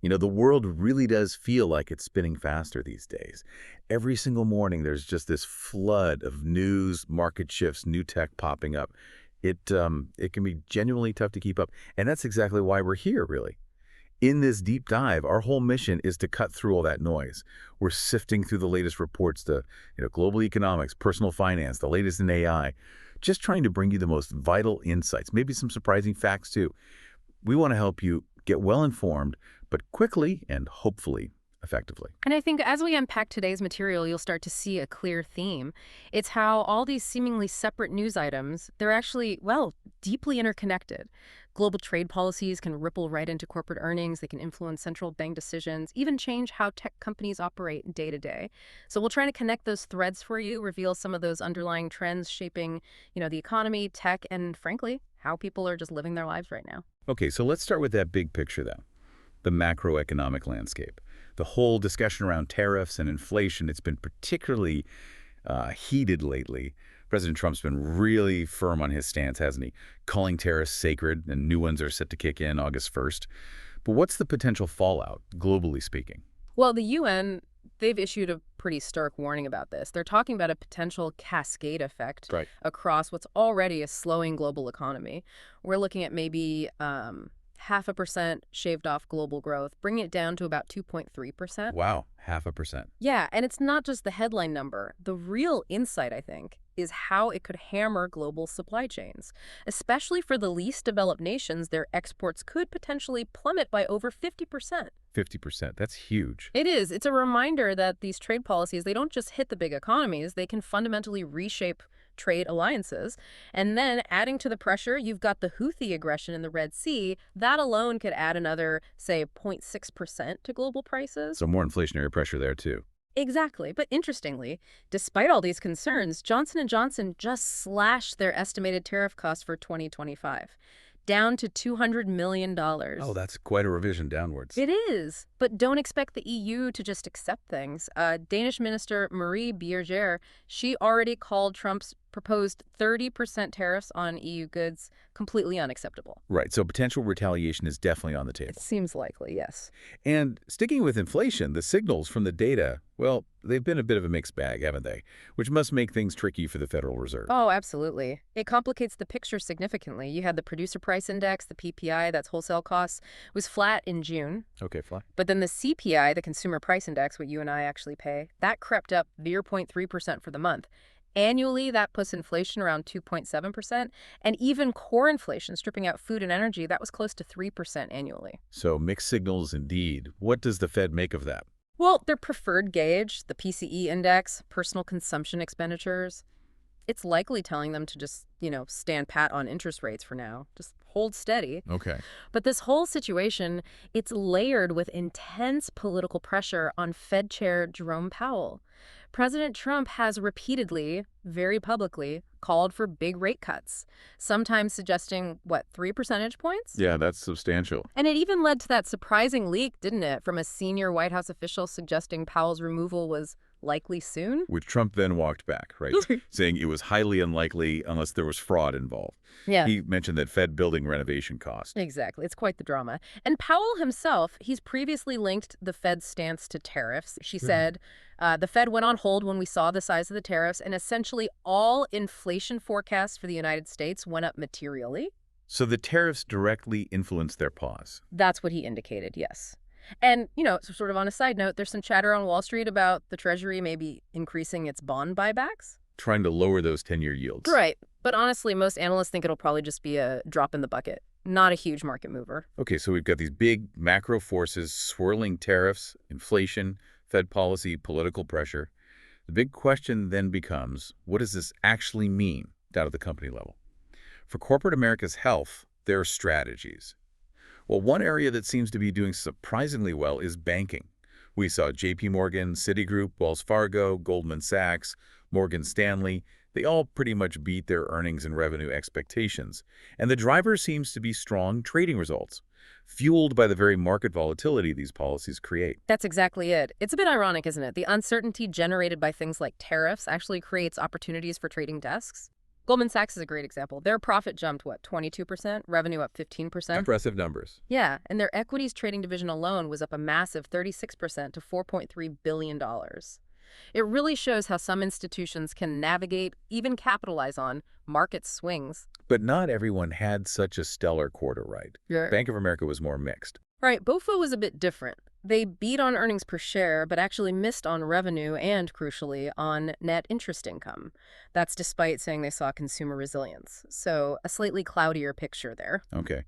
The world really does feel like it's spinning faster these days. Every single morning, there's just this flood of news, market shifts, new tech popping up. It can be genuinely tough to keep up, and that's exactly why we're here, really. In this deep dive, our whole mission is to cut through all that noise. We're sifting through the latest reports to, global economics, personal finance, the latest in AI, just trying to bring you the most vital insights, maybe some surprising facts too. We want to help you get well informed, but quickly and hopefully effectively. And I think as we unpack today's material, you'll start to see a clear theme. It's how all these seemingly separate news items, they're actually, well, deeply interconnected. Global trade policies can ripple right into corporate earnings. They can influence central bank decisions, even change how tech companies operate day to day. So we'll try to connect those threads for you, reveal some of those underlying trends shaping, the economy, tech, and frankly, how people are just living their lives right now. Okay, so let's start with that big picture, though, the macroeconomic landscape. The whole discussion around tariffs and inflation, it's been particularly heated lately. President Trump's been really firm on his stance, hasn't he? Calling tariffs sacred, and new ones are set to kick in August 1st. But what's the potential fallout, globally speaking? Well, the UN, they've issued a pretty stark warning about this. They're talking about a potential cascade effect Right. across what's already a slowing global economy. We're looking at maybe 0.5% shaved off global growth, bringing it down to about 2.3%. Wow, 0.5%. Yeah, and it's not just the headline number. The real insight, I think, is how it could hammer global supply chains. Especially for the least developed nations, their exports could potentially plummet by over 50%. 50%, that's huge. It is. It's a reminder that these trade policies, they don't just hit the big economies, they can fundamentally reshape trade alliances. And then adding to the pressure, you've got the Houthi aggression in the Red Sea. That alone could add another, say, 0.6% to global prices. So more inflationary pressure there, too. Exactly. But interestingly, despite all these concerns, Johnson & Johnson just slashed their estimated tariff costs for 2025, down to $200 million. Oh, that's quite a revision downwards. It is. But don't expect the EU to just accept things. Danish Minister Marie Bjerregaard, she already called Trump's proposed 30% tariffs on EU goods completely unacceptable. Right, so potential retaliation is definitely on the table. It seems likely, yes. And sticking with inflation, the signals from the data, well, they've been a bit of a mixed bag, haven't they? Which must make things tricky for the Federal Reserve. Oh, absolutely. It complicates the picture significantly. You had the producer price index, the PPI, that's wholesale costs, was flat in June. Okay, fly. But then the CPI, the consumer price index, what you and I actually pay, that crept up 0.3% for the month. Annually, that puts inflation around 2.7%, and even core inflation, stripping out food and energy, that was close to 3% annually. So mixed signals indeed. What does the Fed make of that? Well, their preferred gauge, the PCE index, personal consumption expenditures, it's likely telling them to just, stand pat on interest rates for now. Just hold steady. Okay. But this whole situation, it's layered with intense political pressure on Fed Chair Jerome Powell. President Trump has repeatedly, very publicly, called for big rate cuts, sometimes suggesting, 3 percentage points? Yeah, that's substantial. And it even led to that surprising leak, didn't it, from a senior White House official suggesting Powell's removal was likely soon? Which Trump then walked back, right? Saying it was highly unlikely unless there was fraud involved. Yeah. He mentioned that Fed building renovation cost. Exactly. It's quite the drama. And Powell himself, he's previously linked the Fed's stance to tariffs. She said, the Fed went on hold when we saw the size of the tariffs, and essentially all inflation forecasts for the United States went up materially. So the tariffs directly influenced their pause. That's what he indicated, yes. And, sort of on a side note, there's some chatter on Wall Street about the Treasury maybe increasing its bond buybacks. Trying to lower those 10-year yields. Right. But honestly, most analysts think it'll probably just be a drop in the bucket, not a huge market mover. Okay, so we've got these big macro forces swirling tariffs, inflation, Fed policy, political pressure. The big question then becomes, what does this actually mean down at the company level? For corporate America's health, there are strategies. Well, one area that seems to be doing surprisingly well is banking. We saw JP Morgan, Citigroup, Wells Fargo, Goldman Sachs, Morgan Stanley. They all pretty much beat their earnings and revenue expectations. And the driver seems to be strong trading results, fueled by the very market volatility these policies create. That's exactly it. It's a bit ironic, isn't it? The uncertainty generated by things like tariffs actually creates opportunities for trading desks. Goldman Sachs is a great example. Their profit jumped, what, 22%? Revenue up 15%? Impressive numbers. Yeah, and their equities trading division alone was up a massive 36% to $4.3 billion. It really shows how some institutions can navigate, even capitalize on, market swings. But not everyone had such a stellar quarter, right? Yeah. Bank of America was more mixed. Right, BofA was a bit different. They beat on earnings per share, but actually missed on revenue and, crucially, on net interest income. That's despite saying they saw consumer resilience. So a slightly cloudier picture there. Okay.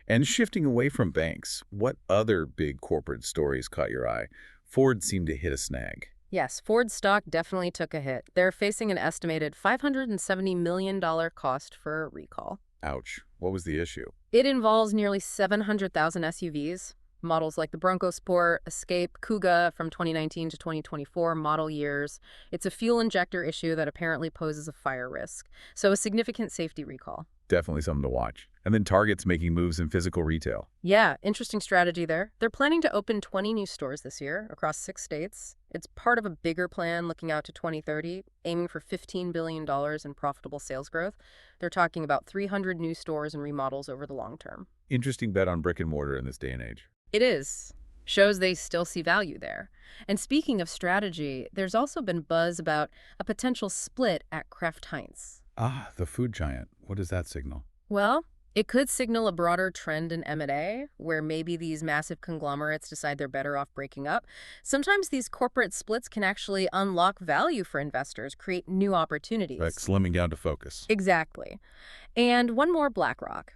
And shifting away from banks, what other big corporate stories caught your eye? Ford seemed to hit a snag. Yes, Ford stock definitely took a hit. They're facing an estimated $570 million cost for a recall. Ouch. What was the issue? It involves nearly 700,000 SUVs, models like the Bronco Sport, Escape, Kuga from 2019 to 2024 model years. It's a fuel injector issue that apparently poses a fire risk, so a significant safety recall. Definitely something to watch. And then Target's making moves in physical retail. Yeah, interesting strategy there. They're planning to open 20 new stores this year across 6 states. It's part of a bigger plan looking out to 2030, aiming for $15 billion in profitable sales growth. They're talking about 300 new stores and remodels over the long term. Interesting bet on brick and mortar in this day and age. It is. Shows they still see value there. And speaking of strategy, there's also been buzz about a potential split at Kraft Heinz. Ah, the food giant. What does that signal? Well, it could signal a broader trend in M&A, where maybe these massive conglomerates decide they're better off breaking up. Sometimes these corporate splits can actually unlock value for investors, create new opportunities. Like slimming down to focus. Exactly. And one more, BlackRock.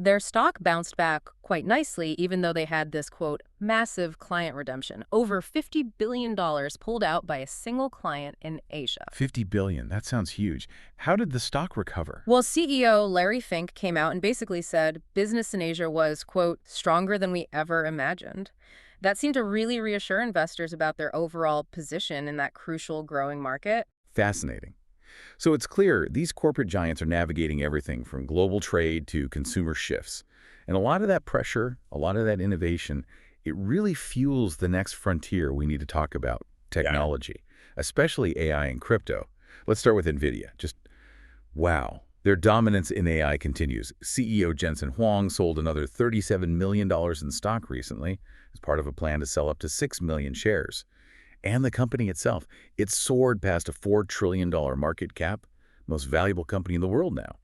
Their stock bounced back quite nicely, even though they had this, quote, massive client redemption. Over $50 billion pulled out by a single client in Asia. $50 billion. That sounds huge. How did the stock recover? Well, CEO Larry Fink came out and basically said business in Asia was, quote, stronger than we ever imagined. That seemed to really reassure investors about their overall position in that crucial growing market. Fascinating. So it's clear these corporate giants are navigating everything from global trade to consumer shifts. And a lot of that pressure, a lot of that innovation, it really fuels the next frontier we need to talk about, technology, especially AI and crypto. Let's start with NVIDIA. Just, wow. Their dominance in AI continues. CEO Jensen Huang sold another $37 million in stock recently as part of a plan to sell up to 6 million shares. And the company itself, it soared past a $4 trillion market cap, most valuable company in the world now.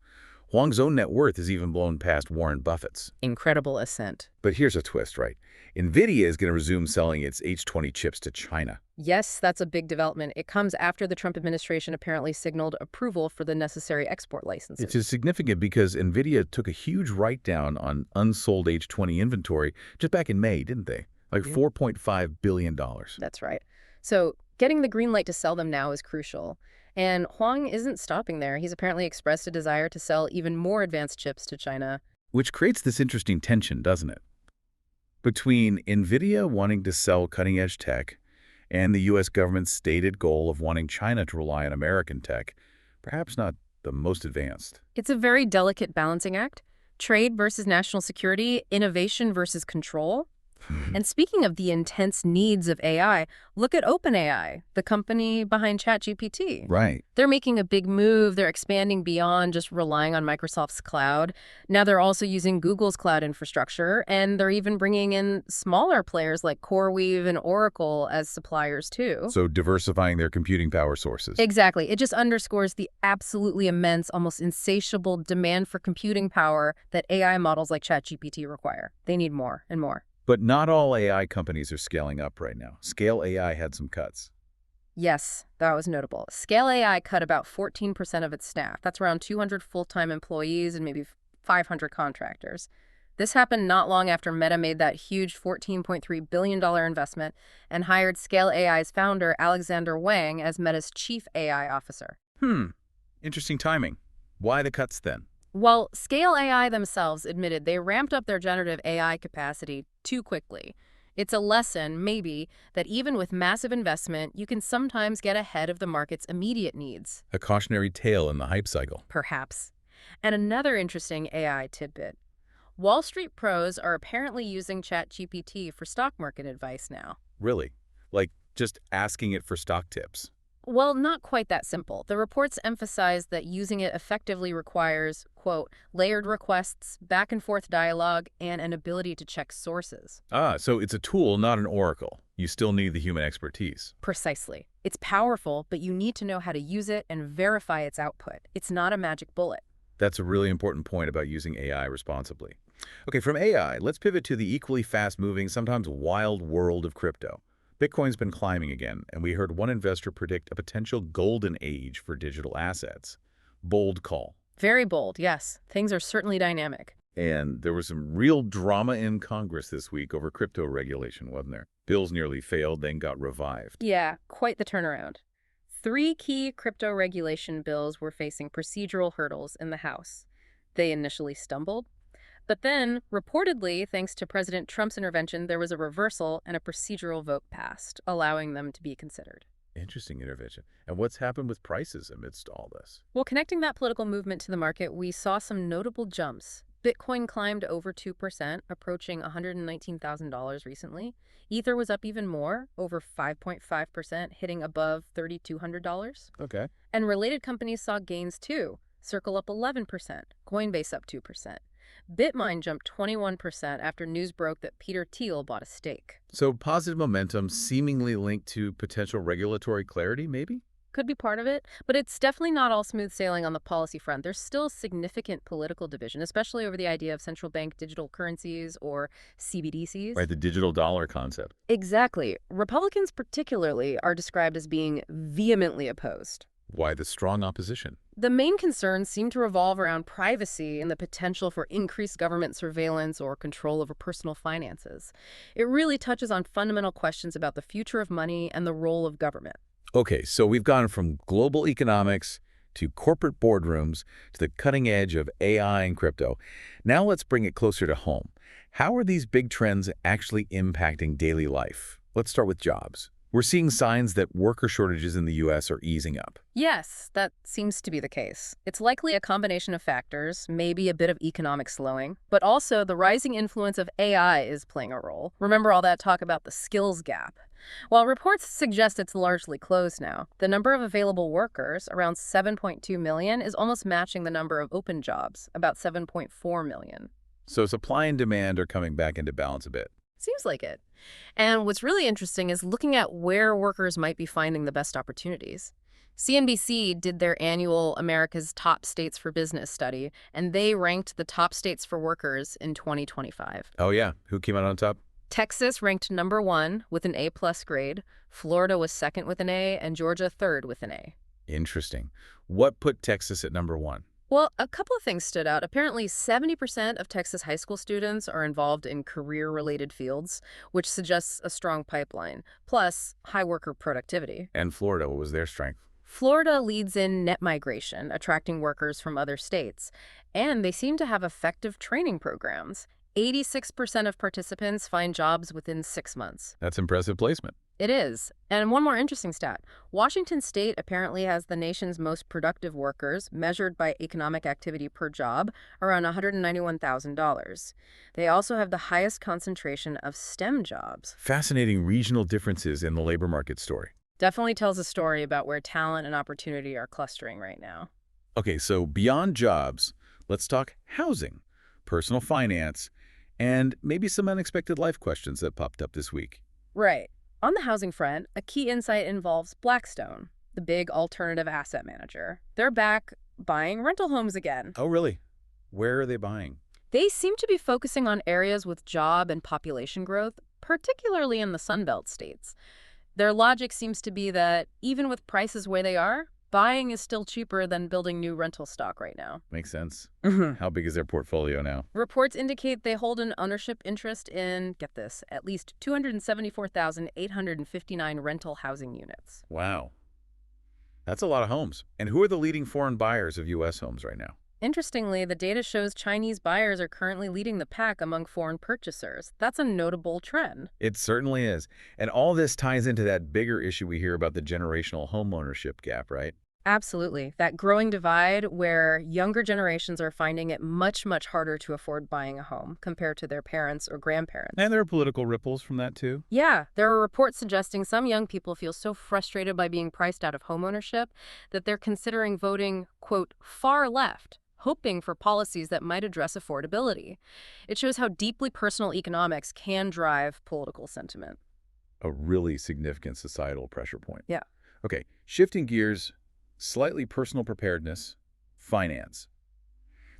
Huang's own net worth has even blown past Warren Buffett's. Incredible ascent. But here's a twist, right? NVIDIA is going to resume selling its H20 chips to China. Yes, that's a big development. It comes after the Trump administration apparently signaled approval for the necessary export licenses. It is significant because NVIDIA took a huge write-down on unsold H20 inventory just back in May, didn't they? Like $4.5 billion. That's right. So getting the green light to sell them now is crucial. And Huang isn't stopping there. He's apparently expressed a desire to sell even more advanced chips to China. Which creates this interesting tension, doesn't it? Between NVIDIA wanting to sell cutting-edge tech and the U.S. government's stated goal of wanting China to rely on American tech, perhaps not the most advanced. It's a very delicate balancing act. Trade versus national security, innovation versus control. And speaking of the intense needs of AI, look at OpenAI, the company behind ChatGPT. Right. They're making a big move. They're expanding beyond just relying on Microsoft's cloud. Now they're also using Google's cloud infrastructure, and they're even bringing in smaller players like CoreWeave and Oracle as suppliers too. So diversifying their computing power sources. Exactly. It just underscores the absolutely immense, almost insatiable demand for computing power that AI models like ChatGPT require. They need more and more. But not all AI companies are scaling up right now. Scale AI had some cuts. Yes, that was notable. Scale AI cut about 14% of its staff. That's around 200 full-time employees and maybe 500 contractors. This happened not long after Meta made that huge $14.3 billion investment and hired Scale AI's founder, Alexander Wang, as Meta's chief AI officer. Interesting timing. Why the cuts then? Well, Scale AI themselves admitted they ramped up their generative AI capacity too quickly. It's a lesson, maybe, that even with massive investment, you can sometimes get ahead of the market's immediate needs. A cautionary tale in the hype cycle. Perhaps. And another interesting AI tidbit. Wall Street pros are apparently using ChatGPT for stock market advice now. Really? Like just asking it for stock tips? Well, not quite that simple. The reports emphasize that using it effectively requires, quote, layered requests, back and forth dialogue, and an ability to check sources. Ah, so it's a tool, not an oracle. You still need the human expertise. Precisely. It's powerful, but you need to know how to use it and verify its output. It's not a magic bullet. That's a really important point about using AI responsibly. Okay, from AI, let's pivot to the equally fast-moving, sometimes wild world of crypto. Bitcoin's been climbing again, and we heard one investor predict a potential golden age for digital assets. Bold call. Very bold, yes. Things are certainly dynamic. And there was some real drama in Congress this week over crypto regulation, wasn't there? Bills nearly failed, then got revived. Yeah, quite the turnaround. Three key crypto regulation bills were facing procedural hurdles in the House. They initially stumbled, but then, reportedly, thanks to President Trump's intervention, there was a reversal and a procedural vote passed, allowing them to be considered. Interesting intervention. And what's happened with prices amidst all this? Well, connecting that political movement to the market, we saw some notable jumps. Bitcoin climbed over 2%, approaching $119,000 recently. Ether was up even more, over 5.5%, hitting above $3,200. Okay. And related companies saw gains too. Circle up 11%, Coinbase up 2%. Bitmine jumped 21% after news broke that Peter Thiel bought a stake. So positive momentum seemingly linked to potential regulatory clarity, maybe? Could be part of it, but it's definitely not all smooth sailing on the policy front. There's still significant political division, especially over the idea of central bank digital currencies or CBDCs. Right, the digital dollar concept. Exactly. Republicans particularly are described as being vehemently opposed. Why the strong opposition? The main concerns seem to revolve around privacy and the potential for increased government surveillance or control over personal finances. It really touches on fundamental questions about the future of money and the role of government. Okay, so we've gone from global economics to corporate boardrooms to the cutting edge of AI and crypto. Now let's bring it closer to home. How are these big trends actually impacting daily life? Let's start with jobs. We're seeing signs that worker shortages in the U.S. are easing up. Yes, that seems to be the case. It's likely a combination of factors, maybe a bit of economic slowing, but also the rising influence of AI is playing a role. Remember all that talk about the skills gap? While reports suggest it's largely closed now, the number of available workers, around 7.2 million, is almost matching the number of open jobs, about 7.4 million. So supply and demand are coming back into balance a bit. Seems like it. And what's really interesting is looking at where workers might be finding the best opportunities. CNBC did their annual America's Top States for Business study, and they ranked the top states for workers in 2025. Oh yeah, who came out on top? Texas ranked number 1 with an A-plus grade, Florida was second with an A, and Georgia third with an A. Interesting. What put Texas at number one? Well, a couple of things stood out. Apparently, 70% of Texas high school students are involved in career-related fields, which suggests a strong pipeline, plus high worker productivity. And Florida, what was their strength? Florida leads in net migration, attracting workers from other states, and they seem to have effective training programs. 86% of participants find jobs within 6 months. That's impressive placement. It is. And one more interesting stat. Washington State apparently has the nation's most productive workers, measured by economic activity per job, around $191,000. They also have the highest concentration of STEM jobs. Fascinating regional differences in the labor market story. Definitely tells a story about where talent and opportunity are clustering right now. Okay, so beyond jobs, let's talk housing, personal finance, and maybe some unexpected life questions that popped up this week. Right. On the housing front, a key insight involves Blackstone, the big alternative asset manager. They're back buying rental homes again. Oh, really? Where are they buying? They seem to be focusing on areas with job and population growth, particularly in the Sunbelt states. Their logic seems to be that even with prices where they are, buying is still cheaper than building new rental stock right now. Makes sense. Mm-hmm. How big is their portfolio now? Reports indicate they hold an ownership interest in, get this, at least 274,859 rental housing units. Wow. That's a lot of homes. And who are the leading foreign buyers of U.S. homes right now? Interestingly, the data shows Chinese buyers are currently leading the pack among foreign purchasers. That's a notable trend. It certainly is. And all this ties into that bigger issue we hear about the generational homeownership gap, right? Absolutely. That growing divide where younger generations are finding it much, much harder to afford buying a home compared to their parents or grandparents. And there are political ripples from that, too. Yeah, there are reports suggesting some young people feel so frustrated by being priced out of homeownership that they're considering voting, quote, far left, hoping for policies that might address affordability. It shows how deeply personal economics can drive political sentiment. A really significant societal pressure point. Yeah. Okay, shifting gears, slightly personal preparedness, finance.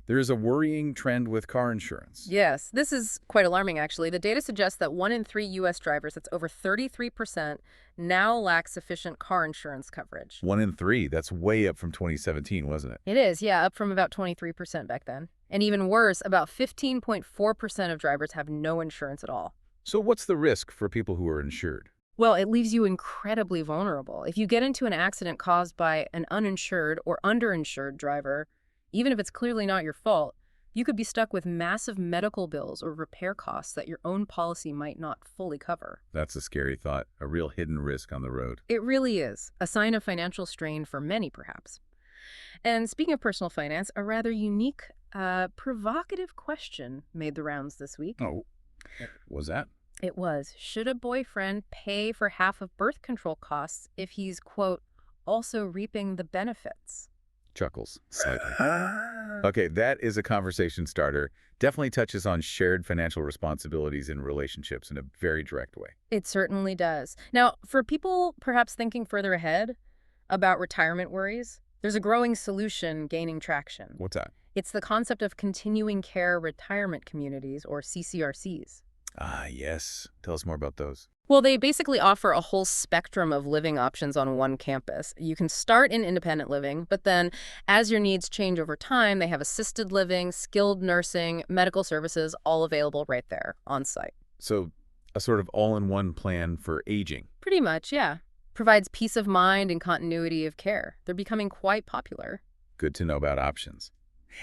There is a worrying trend with car insurance. Yes, this is quite alarming, actually. The data suggests that 1 in 3 U.S. drivers, that's over 33%, now lack sufficient car insurance coverage. 1 in 3, that's way up from 2017, wasn't it? It is, yeah, up from about 23% back then. And even worse, about 15.4% of drivers have no insurance at all. So what's the risk for people who are insured? Well, it leaves you incredibly vulnerable. If you get into an accident caused by an uninsured or underinsured driver, even if it's clearly not your fault, you could be stuck with massive medical bills or repair costs that your own policy might not fully cover. That's a scary thought, a real hidden risk on the road. It really is a sign of financial strain for many, perhaps. And speaking of personal finance, a rather unique, provocative question made the rounds this week. Oh, was that? It was, should a boyfriend pay for half of birth control costs if he's, quote, also reaping the benefits? Chuckles slightly. Okay, that is a conversation starter. Definitely touches on shared financial responsibilities in relationships in a very direct way. It certainly does. Now, for people perhaps thinking further ahead about retirement worries, there's a growing solution gaining traction. What's that? It's the concept of continuing care retirement communities, or CCRCs. Ah, yes. Tell us more about those. Well, they basically offer a whole spectrum of living options on one campus. You can start in independent living, but then as your needs change over time, they have assisted living, skilled nursing, medical services, all available right there on site. So, a sort of all-in-one plan for aging. Pretty much, yeah. Provides peace of mind and continuity of care. They're becoming quite popular. Good to know about options.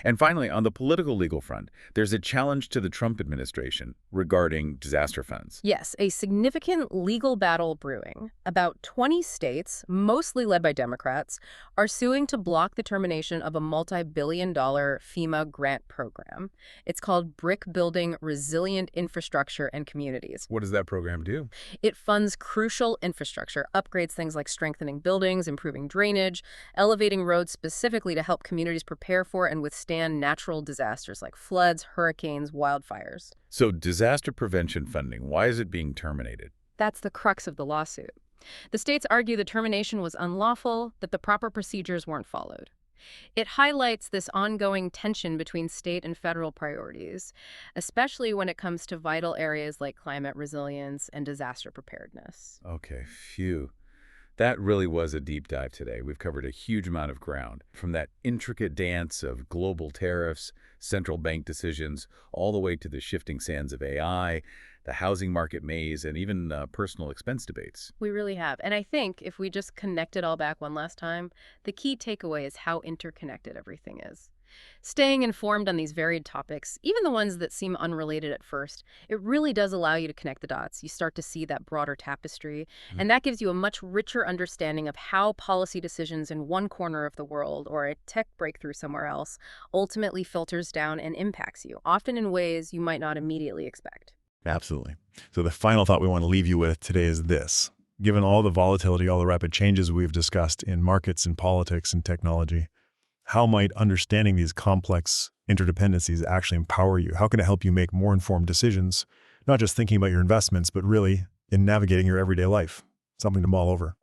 And finally, on the political legal front, there's a challenge to the Trump administration regarding disaster funds. Yes, a significant legal battle brewing. About 20 states, mostly led by Democrats, are suing to block the termination of a multi-billion-dollar FEMA grant program. It's called Brick Building Resilient Infrastructure and Communities. What does that program do? It funds crucial infrastructure, upgrades things like strengthening buildings, improving drainage, elevating roads specifically to help communities prepare for and withstand natural disasters like floods, hurricanes, wildfires. So disaster prevention funding, why is it being terminated? That's the crux of the lawsuit. The states argue the termination was unlawful, that the proper procedures weren't followed. It highlights this ongoing tension between state and federal priorities, especially when it comes to vital areas like climate resilience and disaster preparedness. Okay, phew. That really was a deep dive today. We've covered a huge amount of ground, from that intricate dance of global tariffs, central bank decisions, all the way to the shifting sands of AI, the housing market maze, and even personal expense debates. We really have. And I think if we just connect it all back one last time, the key takeaway is how interconnected everything is. Staying informed on these varied topics, even the ones that seem unrelated at first, it really does allow you to connect the dots. You start to see that broader tapestry, and that gives you a much richer understanding of how policy decisions in one corner of the world or a tech breakthrough somewhere else ultimately filters down and impacts you, often in ways you might not immediately expect. Absolutely. So the final thought we want to leave you with today is this. Given all the volatility, all the rapid changes we've discussed in markets and politics and technology, how might understanding these complex interdependencies actually empower you? How can it help you make more informed decisions, not just thinking about your investments, but really in navigating your everyday life? Something to mull over.